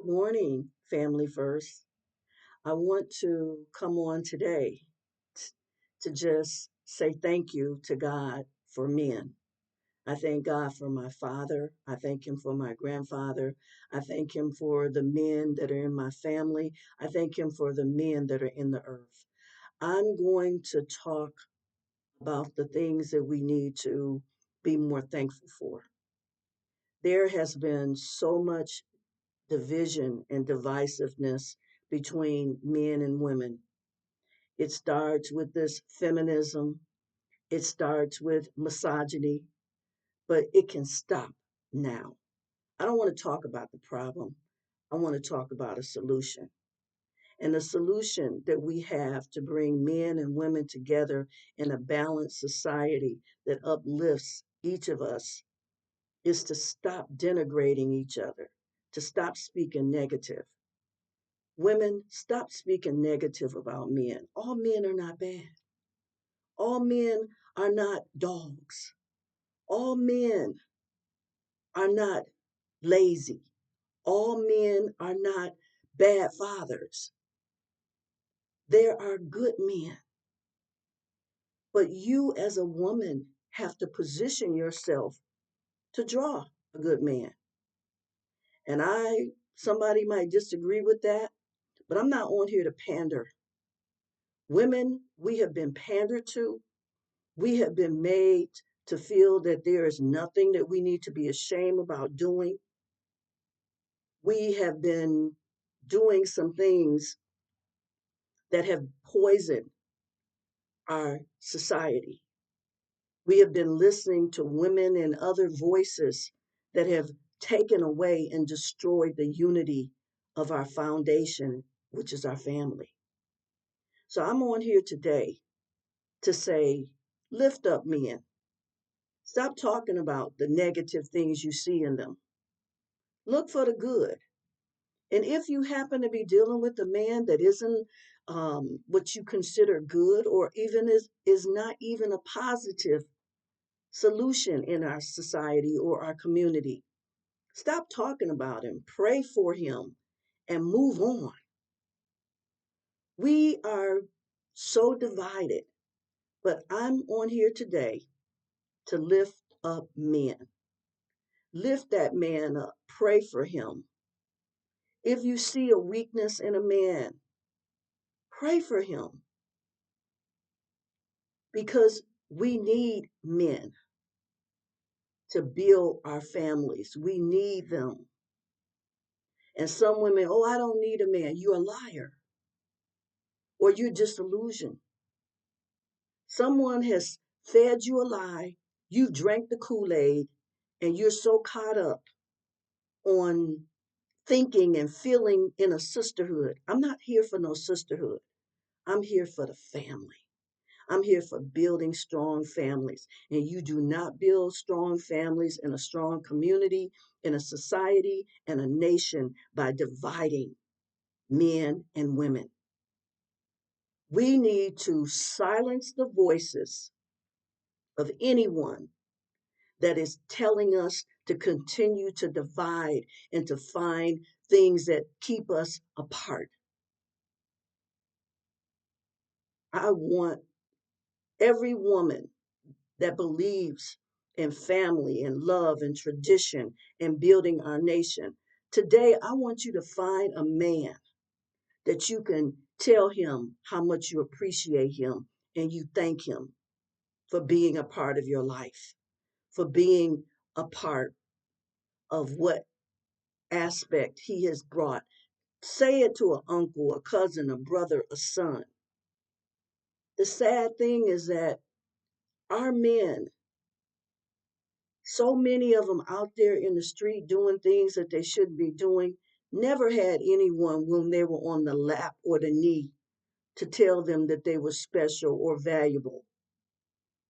Good morning, Family First. I want to come on today to just say thank you to God for men. I thank God for my father. I thank Him for my grandfather. I thank Him for the men that are in my family. I thank Him for the men that are in the earth. I'm going to talk about the things that we need to be more thankful for. There has been so much division and divisiveness between men and women. It starts with this feminism, it starts with misogyny, but it can stop now. I don't want to talk about the problem. I want to talk about a solution. And the solution that we have to bring men and women together in a balanced society that uplifts each of us is to stop denigrating each other, to stop speaking negative. Women, stop speaking negative about men. All men are not bad. All men are not dogs. All men are not lazy. All men are not bad fathers. There are good men. But you, as a woman, have to position yourself to draw a good man. And somebody might disagree with that, but I'm not on here to pander. Women, we have been pandered to. We have been made to feel that there is nothing that we need to be ashamed about doing. We have been doing some things that have poisoned our society. We have been listening to women and other voices that have taken away and destroyed the unity of our foundation, which is our family. So I'm on here today to say, lift up men. Stop talking about the negative things you see in them. Look for the good. And if you happen to be dealing with a man that isn't what you consider good, or even is not even a positive solution in our society or our community, stop talking about him, pray for him, and move on. We are so divided, but I'm on here today to lift up men. Lift that man up, pray for him. If you see a weakness in a man, pray for him, because we need men to build our families. We need them. And some women, oh, I don't need a man. You're a liar, or you're disillusioned. Someone has fed you a lie, you've drank the Kool-Aid, and you're so caught up on thinking and feeling in a sisterhood. I'm not here for no sisterhood. I'm here for the family. I'm here for building strong families. And you do not build strong families in a strong community, in a society, and a nation by dividing men and women. We need to silence the voices of anyone that is telling us to continue to divide and to find things that keep us apart. I want every woman that believes in family and love and tradition and building our nation. Today, I want you to find a man that you can tell him how much you appreciate him and you thank him for being a part of your life, for being a part of what aspect he has brought. Say it to an uncle, a cousin, a brother, a son. The sad thing is that our men, so many of them out there in the street doing things that they shouldn't be doing, never had anyone when they were on the lap or the knee to tell them that they were special or valuable.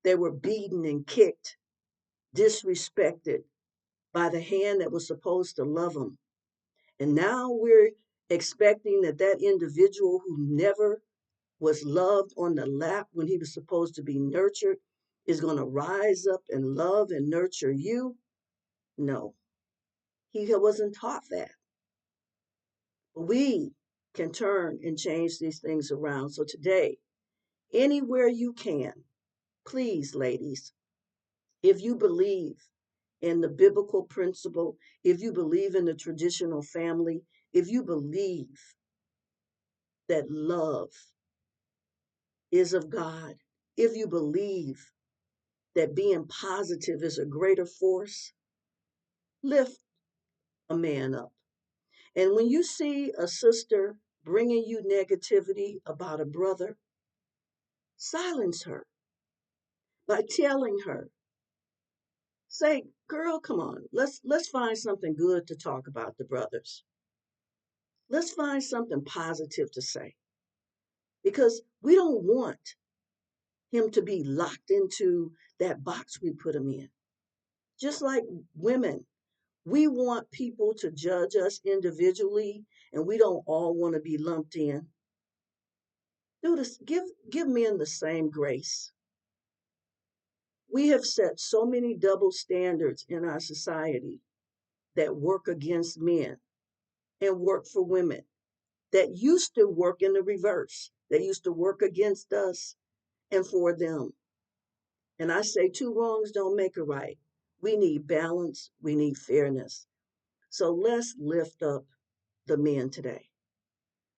They were beaten and kicked, disrespected by the hand that was supposed to love them. And now we're expecting that that individual who never was loved on the lap when he was supposed to be nurtured is going to rise up and love and nurture you. No, he wasn't taught that. We can turn and change these things around. So today, anywhere you can, please, ladies, if you believe in the biblical principle, if you believe in the traditional family, if you believe that love is of God, if you believe that being positive is a greater force, lift a man up. And when you see a sister bringing you negativity about a brother, silence her by telling her, say, girl, come on, let's find something good to talk about the brothers. Let's find something positive to say because we don't want him to be locked into that box we put him in. Just like women, we want people to judge us individually and we don't all want to be lumped in. Do this, give men the same grace. We have set so many double standards in our society that work against men and work for women that used to work in the reverse. They used to work against us and for them. And I say two wrongs don't make a right. We need balance. We need fairness. So let's lift up the men today.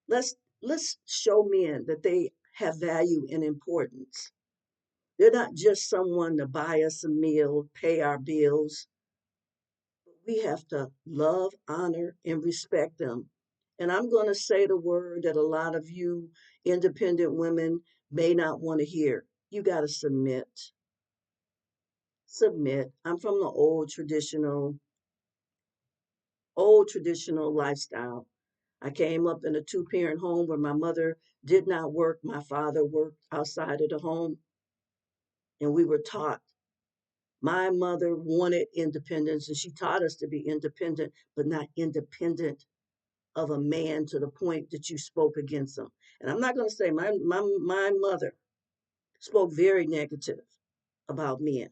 Let's let's show men that they have value and importance. They're not just someone to buy us a meal, pay our bills. We have to love, honor, and respect them. And I'm going to say the word that a lot of you independent women may not want to hear. You got to submit. Submit. I'm from the old traditional lifestyle. I came up in a two-parent home where my mother did not work. My father worked outside of the home, and we were taught. My mother wanted independence, and she taught us to be independent, but not independent of a man to the point that you spoke against him. And I'm not going to say my mother spoke very negative about men,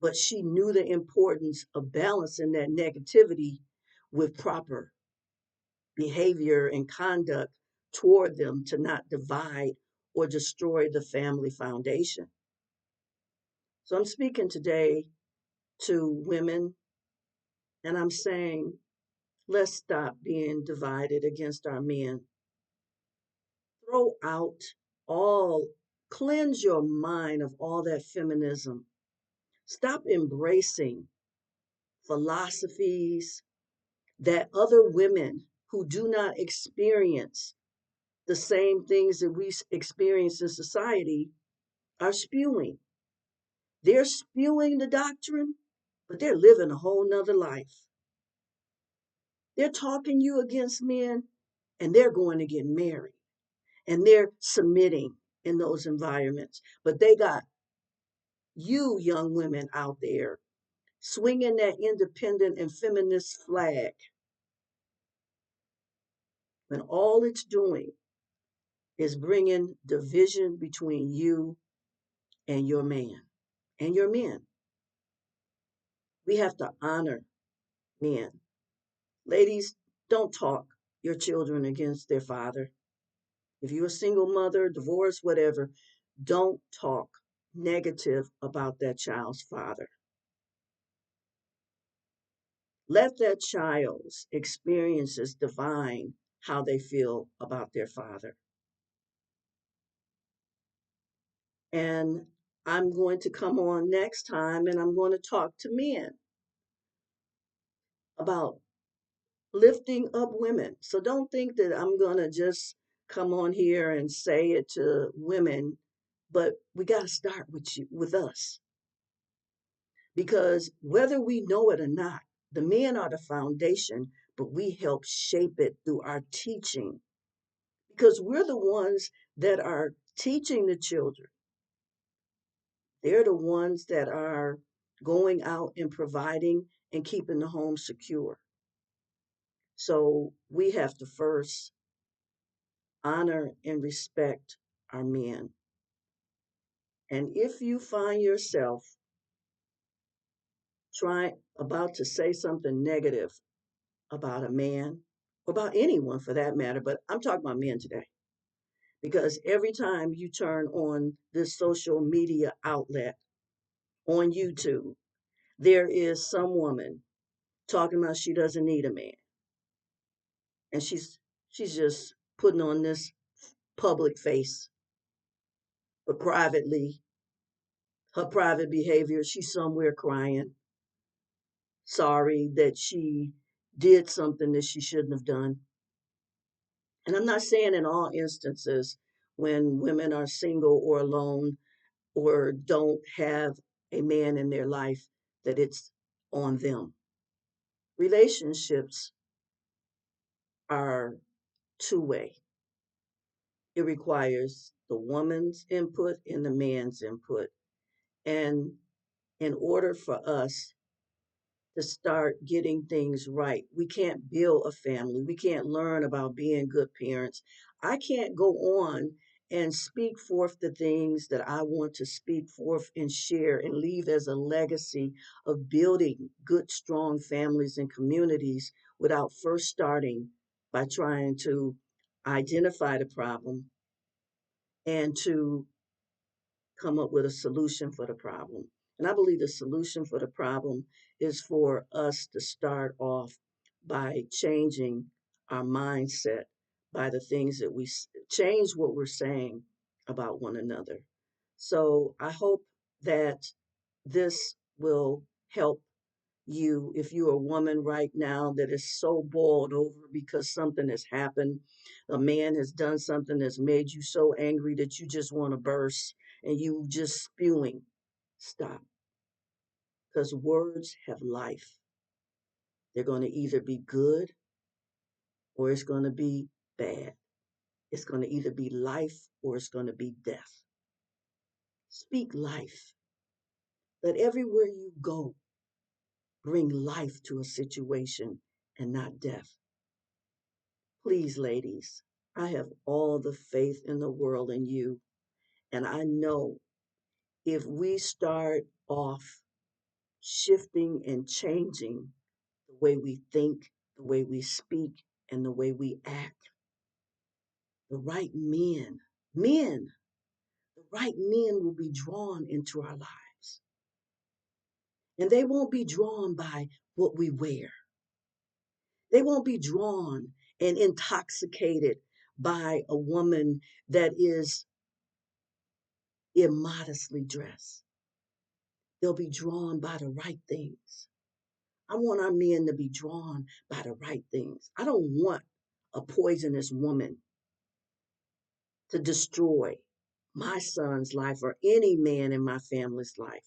but she knew the importance of balancing that negativity with proper behavior and conduct toward them to not divide or destroy the family foundation. So I'm speaking today to women and I'm saying, let's stop being divided against our men. Throw out all, cleanse your mind of all that feminism. Stop embracing philosophies that other women who do not experience the same things that we experience in society are spewing. They're spewing the doctrine, but they're living a whole nother life. They're talking you against men and they're going to get married and they're submitting in those environments. But they got you, young women out there, swinging that independent and feminist flag when all it's doing is bringing division between you and your man and your men. We have to honor men. Ladies, don't talk your children against their father. If you're a single mother, divorced, whatever, don't talk negative about that child's father. Let that child's experiences define how they feel about their father. And I'm going to come on next time and I'm going to talk to men about lifting up women. So don't think that I'm going to just come on here and say it to women, but we got to start with you, with us. Because whether we know it or not, the men are the foundation, but we help shape it through our teaching. Because we're the ones that are teaching the children. They're the ones that are going out and providing and keeping the home secure. So we have to first honor and respect our men. And if you find yourself trying about to say something negative about a man, about anyone for that matter, but I'm talking about men today. Because every time you turn on this social media outlet on YouTube, there is some woman talking about she doesn't need a man. And she's just putting on this public face, but privately, her private behavior, she's somewhere crying, sorry that she did something that she shouldn't have done. And I'm not saying in all instances when women are single or alone or don't have a man in their life that it's on them. Relationships are two-way. It requires the woman's input and the man's input. And in order for us to start getting things right, we can't build a family. We can't learn about being good parents. I can't go on and speak forth the things that I want to speak forth and share and leave as a legacy of building good, strong families and communities without first starting by trying to identify the problem and to come up with a solution for the problem. And I believe the solution for the problem is for us to start off by changing our mindset, by the things that we change what we're saying about one another. So I hope that this will help you if you're a woman right now that is so boiled over because something has happened. A man has done something that's made you so angry that you just want to burst and you just spewing. Stop. Because words have life. They're going to either be good or it's going to be bad. It's going to either be life or it's going to be death. Speak life. Let everywhere you go bring life to a situation and not death. Please, ladies, I have all the faith in the world in you. And I know if we start off shifting and changing the way we think, the way we speak, and the way we act, the right men, the right men will be drawn into our lives. And they won't be drawn by what we wear. They won't be drawn and intoxicated by a woman that is immodestly dressed. They'll be drawn by the right things. I want our men to be drawn by the right things. I don't want a poisonous woman to destroy my son's life or any man in my family's life.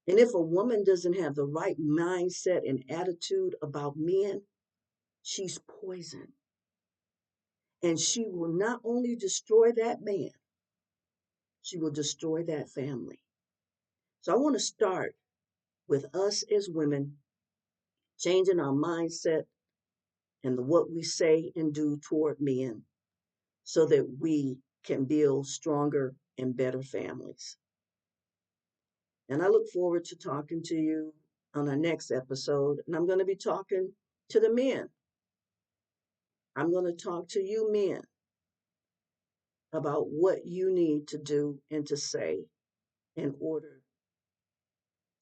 And if a woman doesn't have the right mindset and attitude about men, she's poison. And she will not only destroy that man, she will destroy that family. So I want to start with us as women changing our mindset and what we say and do toward men so that we can build stronger and better families. And I look forward to talking to you on our next episode. And I'm going to be talking to the men. I'm going to talk to you men about what you need to do and to say in order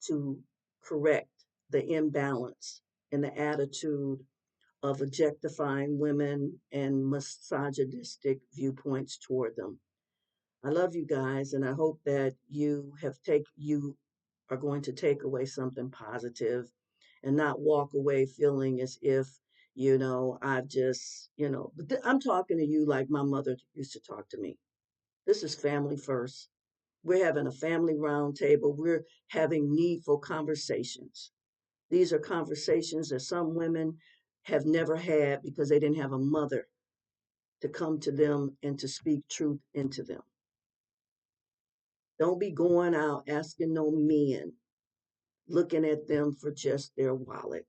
to correct the imbalance in the attitude of objectifying women and misogynistic viewpoints toward them. I love you guys, and I hope that you are going to take away something positive and not walk away feeling as if, I've just, but I'm talking to you like my mother used to talk to me. This is family first. We're having a family round table. We're having needful conversations. These are conversations that some women have never had because they didn't have a mother to come to them and to speak truth into them. Don't be going out asking no men, looking at them for just their wallet.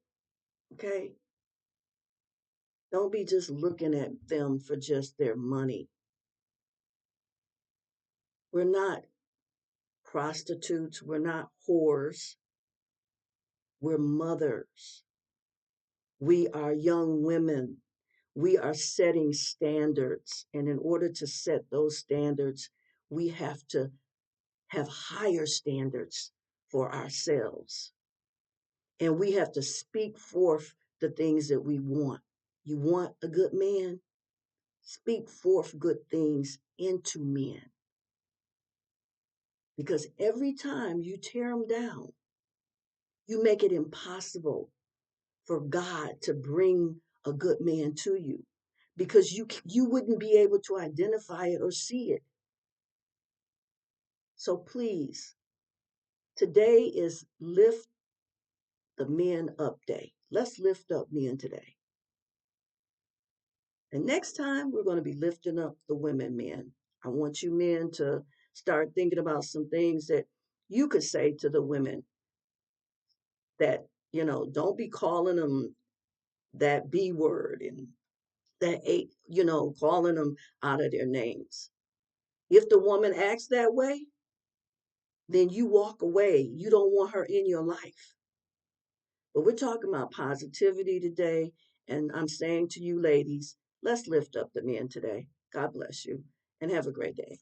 Okay? Don't be just looking at them for just their money. We're not prostitutes. We're not whores. We're mothers. We are young women. We are setting standards. And in order to set those standards, we have to have higher standards for ourselves. And we have to speak forth the things that we want. You want a good man? Speak forth good things into men. Because every time you tear them down, you make it impossible for God to bring a good man to you because you wouldn't be able to identify it or see it. So please, today is Lift the Men Up Day. Let's lift up men today. And next time we're going to be lifting up the women men. I want you men to start thinking about some things that you could say to the women that, don't be calling them that B word and that A, calling them out of their names. If the woman acts that way, then you walk away. You don't want her in your life. But we're talking about positivity today. And I'm saying to you, ladies, let's lift up the men today. God bless you and have a great day.